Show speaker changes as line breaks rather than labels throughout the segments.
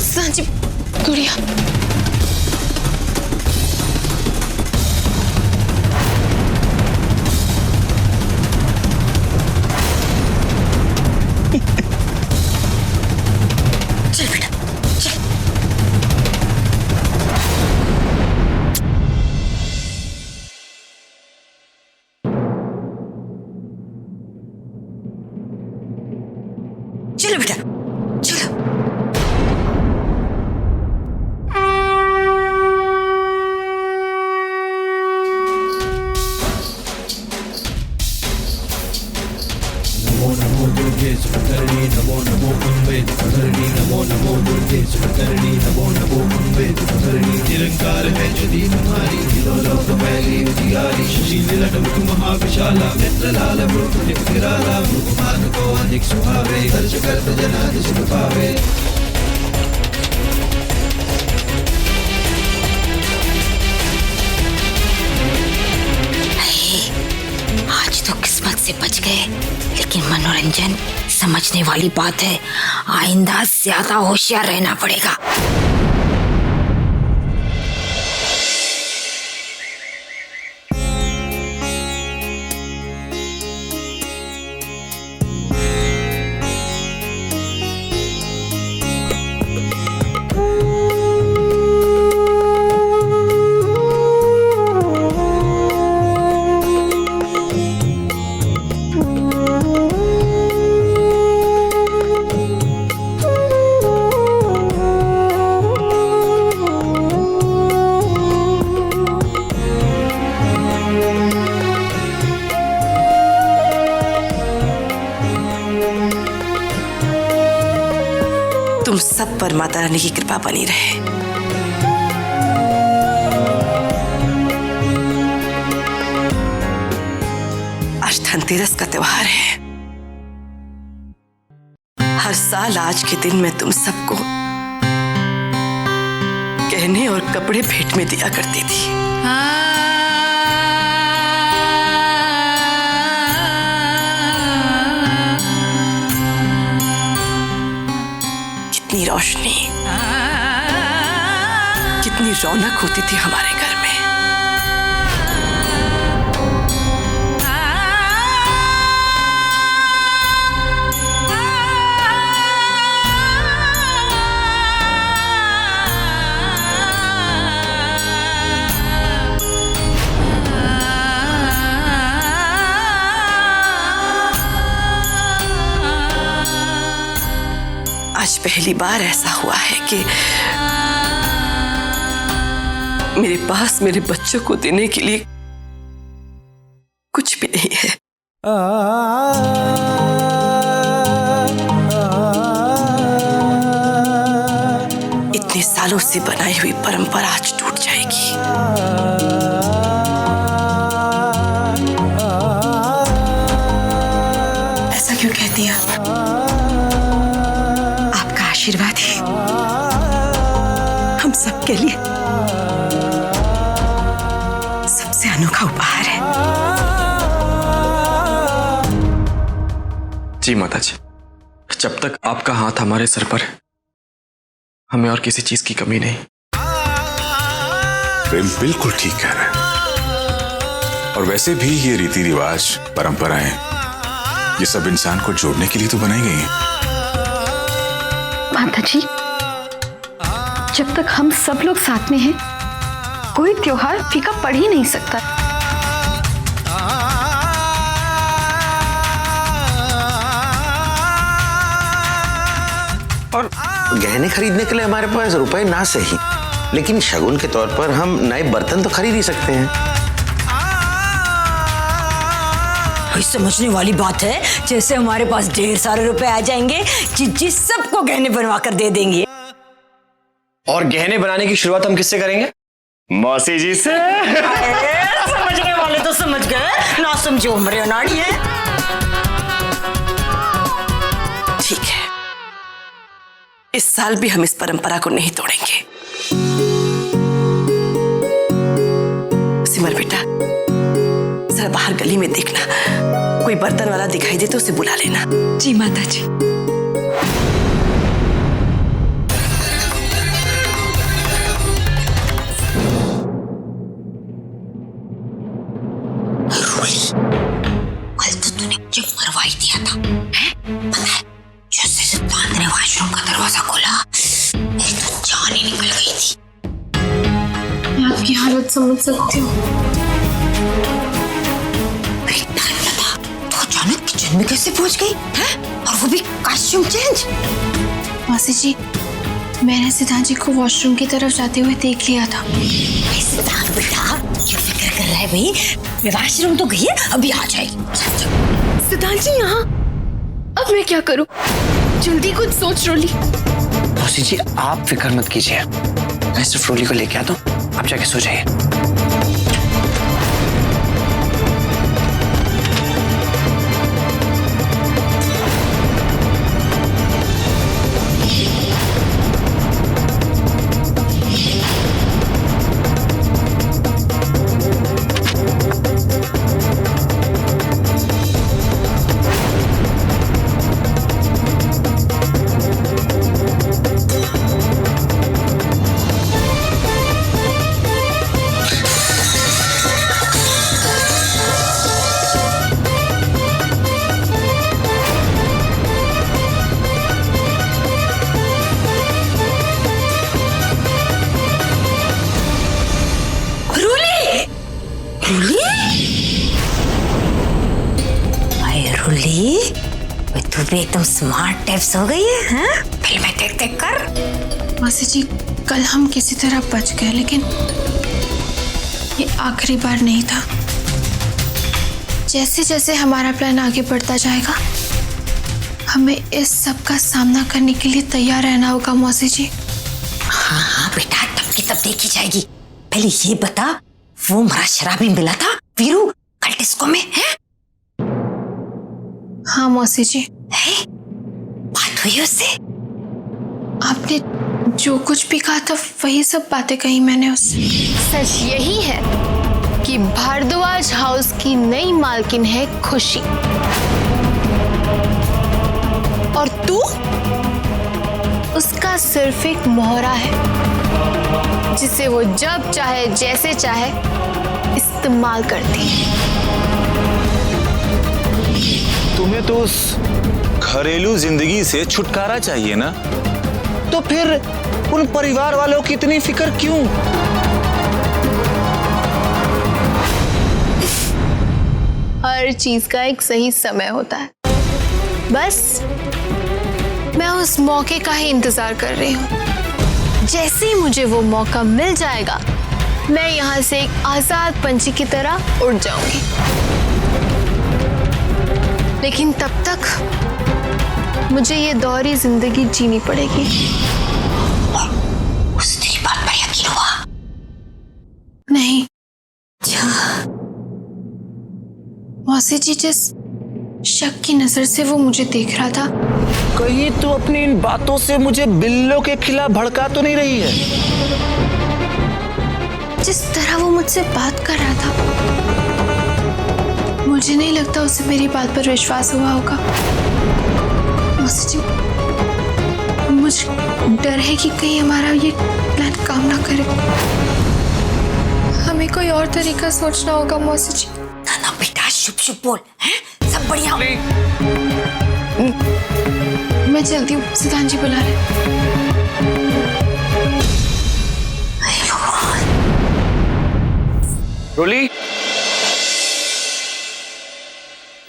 सांची गुड़िया, चल बेटा चल। चलो बेटा चलो।
नमो नमो दुर्गे सुभद्रणी नमो नमो अम्बे सुभद्रणी नमो नमो दुर्गे सुभद्रणी नमो नमो अम्बे सुभद्रणी निरंकार है यदि तुम्हारी दिलो लोक पहली उजियारी सुशील लटमुख महाविशाला नेत्रलाल भ्रुकुट निराला मुखमान को अधिक सुहावे हर्ष करत जनाद सुख पावे।
आज तो किस्मत से बच गए, लेकिन मनोरंजन समझने वाली बात है, आइंदा ज्यादा होशियार रहना पड़ेगा। तुम सब पर माता रानी की कृपा बनी रहे। आज धनतेरस का त्योहार है। हर साल आज के दिन मैं तुम सबको गहने और कपड़े भेंट में दिया करती थी। कितनी रोशनी, कितनी रौनक होती थी हमारे घर में। आज पहली बार ऐसा हुआ है कि मेरे पास मेरे बच्चों को देने के लिए कुछ भी नहीं है। इतने सालों से बनाई हुई परंपरा आज टूट जाएगी। ऐसा क्यों कहती हैं आप? आपका आशीर्वाद ही हम सबके लिए सबसे अनोखा उपहार है।
जी माता जी, जब तक आपका हाथ हमारे सर पर है, हमें और किसी चीज की कमी नहीं।
प्रेम बिल्कुल ठीक कह रहा है। और वैसे भी ये रीति रिवाज, परंपराएं, ये सब इंसान को जोड़ने के लिए तो बनाई गई हैं।
माता जी, जब तक हम सब लोग साथ में हैं, कोई त्योहार फीका पड़ ही नहीं सकता।
और गहने खरीदने के लिए हमारे पास रुपए ना सही, लेकिन शगुन के तौर पर हम नए बर्तन तो खरीद ही सकते हैं।
समझने वाली बात है, जैसे हमारे पास ढेर सारे रुपए आ जाएंगे, जीजी सबको गहने बनवा कर दे देंगे।
और गहने बनाने की शुरुआत हम किससे करेंगे? मौसी जी से।
समझने वाले तो समझ गए, ना समझो हमारे अनाड़ी है। ठीक है, इस साल भी हम इस परंपरा को नहीं तोड़ेंगे। सिमर बेटा, जरा बाहर गली में देखना, कोई
कोई बर्तन वाला दिखाई दे तो उसे बुला लेना।
जी माता जी।
कल तो तूने मुझे मरवा ही दिया था, हैं? पता है, जैसे सिद्धांत ने वॉशरूम का दरवाजा खोला, मेरी तो जान ही निकल गई थी।
मैं आपकी हालत समझ सकती हूँ।
तो अचानक किचन में कैसे पहुंच गई, हैं? और वो भी कॉस्ट्यूम चेंज।
मासी जी, मैंने सिद्धांत जी को वॉशरूम की तरफ जाते हुए देख लिया था।
सिद्धांत बेटा, क्यों फिक्र कर रहा है भाई? वॉशरूम तो गई है, अभी आ जाएगी।
सिद्धांत जी यहाँ? अब मैं क्या करूँ? जल्दी कुछ सोच रोली।
मौसी जी आप फिक्र मत कीजिए, मैं सिर्फ रोली को लेके आता हूँ, आप जाके सो जाइए।
तू भी एकदम स्मार्ट टाइप्स हो गई है, हाँ? फिल्में देख देख कर।
मासी जी, कल हम किसी तरह बच गए, लेकिन ये आखिरी बार नहीं था। जैसे जैसे हमारा प्लान आगे बढ़ता जाएगा, हमें इस सब का सामना करने के लिए तैयार रहना होगा मौसी जी।
हाँ हाँ बेटा, तब की तब देखी जाएगी। पहले ये बता, वो हमारा शराबी मिला था वीरू कल डिस्को में, है?
हाँ मौसी जी।
है? बात हुई उससे?
आपने जो कुछ भी कहा था वही सब बातें कही मैंने उससे।
सच यही है कि भारद्वाज हाउस की नई मालकिन है खुशी, और तू उसका सिर्फ एक मोहरा है जिसे वो जब चाहे जैसे चाहे इस्तेमाल करती है।
तुम्हें तो उस घरेलू जिंदगी से छुटकारा चाहिए ना, तो फिर उन परिवार वालों की इतनी फिक्र क्यों?
हर चीज का एक सही समय होता है, बस मैं उस मौके का ही इंतजार कर रही हूँ। जैसे ही मुझे वो मौका मिल जाएगा, मैं यहाँ से एक आजाद पंछी की तरह उड़ जाऊंगी। लेकिन तब तक मुझे ये दौरी जिंदगी जीनी पड़ेगी।
उसे तेरी बात पर यकीन हुआ?
नहीं।
अच्छा।
मौसी जी, जिस शक की नजर से वो मुझे देख रहा था,
कहीं तो अपनी इन बातों से मुझे बिल्लों के खिलाफ भड़का तो नहीं रही है?
जिस तरह वो मुझसे बात कर रहा था, मुझे नहीं लगता उसे मेरी बात पर विश्वास हुआ होगा। मौसी जी, मुझे डर है कि कहीं हमारा ये प्लान काम ना करे। हमें कोई और तरीका सोचना होगा मौसी जी।
ना बेटा, शुभ शुभ बोल, हैं? सब बढ़िया।
मैं जल्दी हूँ, सिद्धांत जी बुला रहे।
रोली,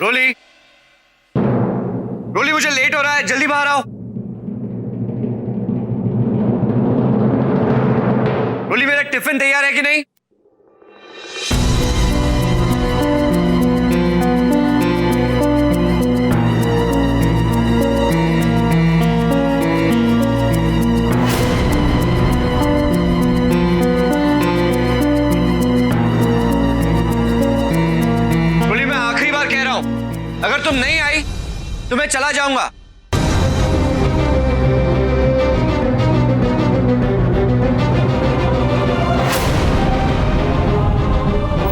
रोली, रोली, मुझे लेट हो रहा है, जल्दी बाहर आओ। रोली, मेरा टिफिन तैयार है कि नहीं? रोली, मैं आखिरी बार कह रहा हूं, अगर तुम नहीं आई तो मैं चला जाऊंगा।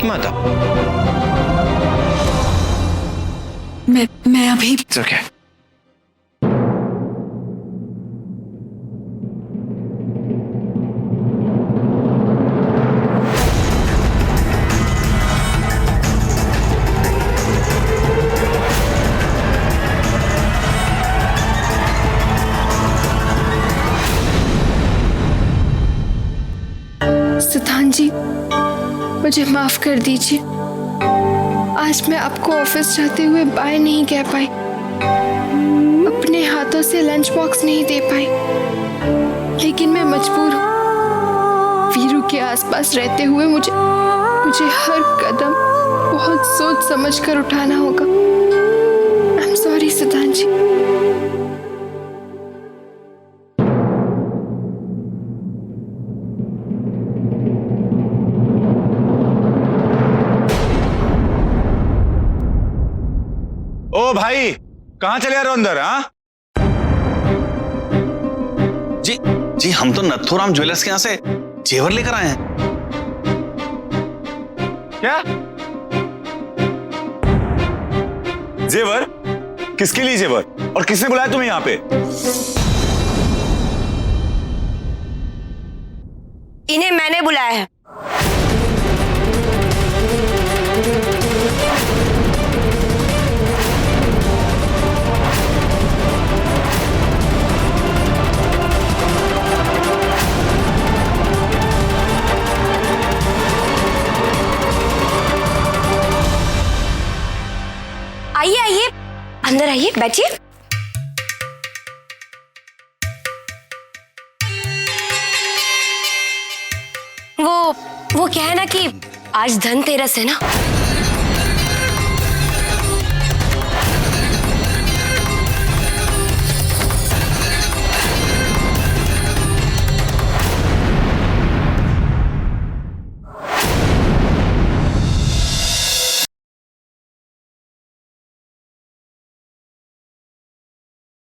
माता, वही क्या?
सिद्धांत जी, मुझे माफ कर दीजिए। आज मैं आपको ऑफिस जाते हुए बाय नहीं कह पाई, अपने हाथों से लंच बॉक्स नहीं दे पाई, लेकिन मैं मजबूर हूँ। वीरू के आसपास रहते हुए मुझे हर कदम बहुत सोच समझ कर उठाना होगा। आई एम सॉरी सिद्धांत जी।
ओ भाई, कहां चले आ रहे हो अंदर? हाँ
जी जी, हम तो नथुराम ज्वेलर्स के यहां से जेवर लेकर आए हैं।
क्या जेवर? किसके लिए जेवर? और किसने बुलाया तुम्हें यहाँ पे?
इन्हें मैंने बुलाया है। आइए आइए, अंदर आइए, बैठिए। वो क्या है ना कि आज धनतेरस है ना,